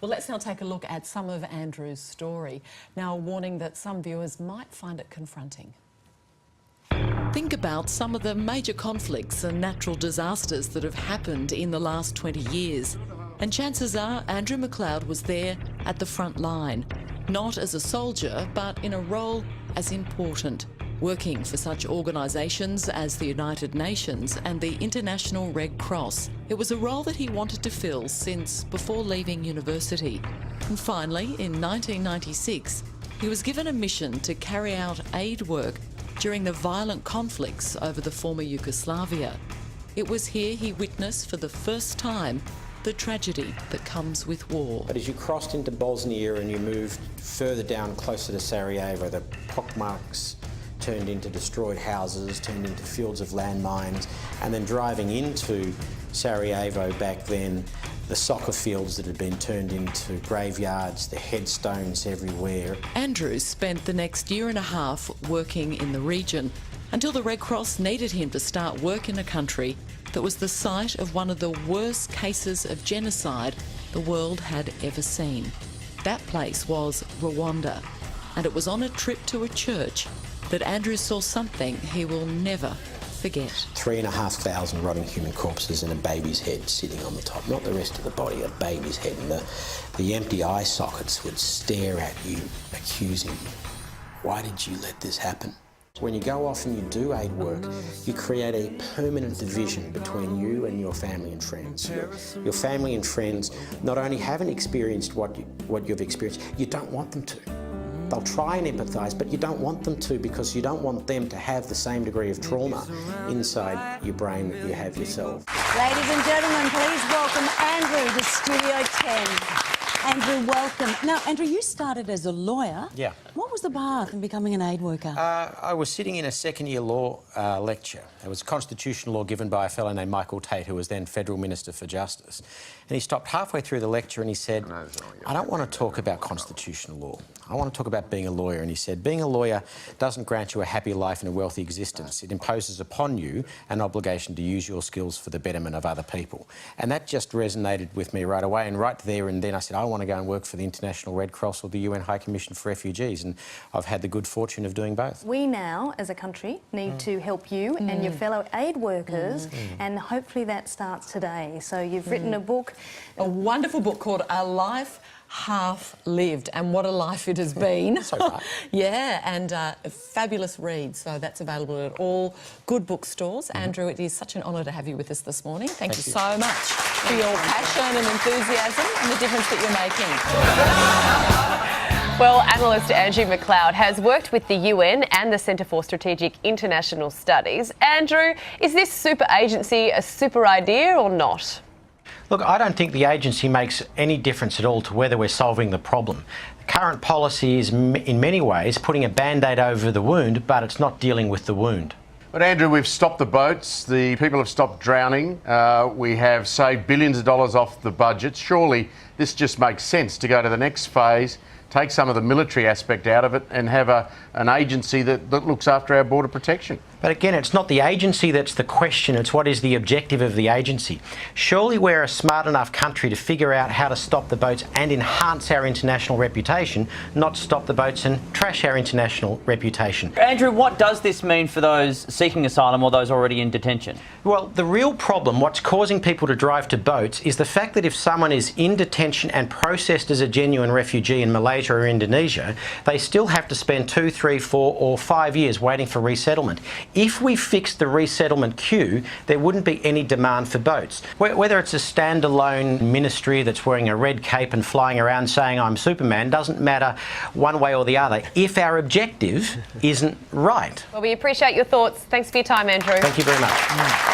Well, let's now take a look at some of Andrew's story. Now, a warning that some viewers might find it confronting. Think about some of the major conflicts and natural disasters that have happened in the last 20 years. And chances are Andrew MacLeod was there at the front line, not as a soldier, but in a role as important, working for such organisations as the United Nations and the International Red Cross. It was a role that he wanted to fill since before leaving university. And finally, in 1996, he was given a mission to carry out aid work during the violent conflicts over the former Yugoslavia. It was here he witnessed for the first time the tragedy that comes with war. But as you crossed into Bosnia and you moved further down closer to Sarajevo, the pockmarks turned into destroyed houses, turned into fields of landmines, and then driving into Sarajevo back then, the soccer fields that had been turned into graveyards, the headstones everywhere. Andrew spent the next year and a half working in the region until the Red Cross needed him to start work in a country that was the site of one of the worst cases of genocide the world had ever seen. That place was Rwanda, and it was on a trip to a church that Andrew saw something he will never forget. 3,500 rotting human corpses and a baby's head sitting on the top, not the rest of the body, a baby's head, and the empty eye sockets would stare at you, accusing you. Why did you let this happen? When you go off and you do aid work, you create a permanent division between you and your family and friends. Your family and friends not only haven't experienced what you've experienced, you don't want them to. They'll try and empathise, but you don't want them to, because you don't want them to have the same degree of trauma inside your brain that you have yourself. Ladies and gentlemen, please welcome Andrew to Studio 10. Andrew, welcome. Now, Andrew, you started as a lawyer. Yeah. What was the path in becoming an aid worker? I was sitting in a second-year law lecture. It was constitutional law given by a fellow named Michael Tate, who was then Federal Minister for Justice. And he stopped halfway through the lecture and he said, I don't want to talk about constitutional law. I want to talk about being a lawyer. And he said, being a lawyer doesn't grant you a happy life and a wealthy existence. It imposes upon you an obligation to use your skills for the betterment of other people. And that just resonated with me right away. And right there and then I said, I want to go and work for the International Red Cross or the UN High Commission for Refugees. And I've had the good fortune of doing both. We now, as a country, need to help you and your fellow aid workers, and hopefully that starts today. So you've written a book. A wonderful book called A Life Half Lived, and what a life it has been. So far. Yeah, and a fabulous read, so that's available at all good bookstores. Andrew, it is such an honour to have you with us this morning. Thank you so much for your passion and enthusiasm and the difference that you're making. Well, analyst Andrew MacLeod has worked with the UN and the Centre for Strategic International Studies. Andrew, is this super agency a super idea or not? Look, I don't think the agency makes any difference at all to whether we're solving the problem. The current policy is, in many ways, putting a Band-Aid over the wound, but it's not dealing with the wound. But Andrew, we've stopped the boats, the people have stopped drowning, we have saved billions of dollars off the budget. Surely this just makes sense to go to the next phase, take some of the military aspect out of it and have an agency that looks after our border protection. But again, it's not the agency that's the question, it's what is the objective of the agency. Surely we're a smart enough country to figure out how to stop the boats and enhance our international reputation, not stop the boats and trash our international reputation. Andrew, what does this mean for those seeking asylum or those already in detention? Well, the real problem, what's causing people to drive to boats, is the fact that if someone is in detention and processed as a genuine refugee in Malaysia or Indonesia, they still have to spend 2, 3, 4 or 5 years waiting for resettlement. If we fixed the resettlement queue, there wouldn't be any demand for boats. Whether it's a standalone ministry that's wearing a red cape and flying around saying I'm Superman, doesn't matter one way or the other if our objective isn't right. Well, we appreciate your thoughts. Thanks for your time, Andrew. Thank you very much.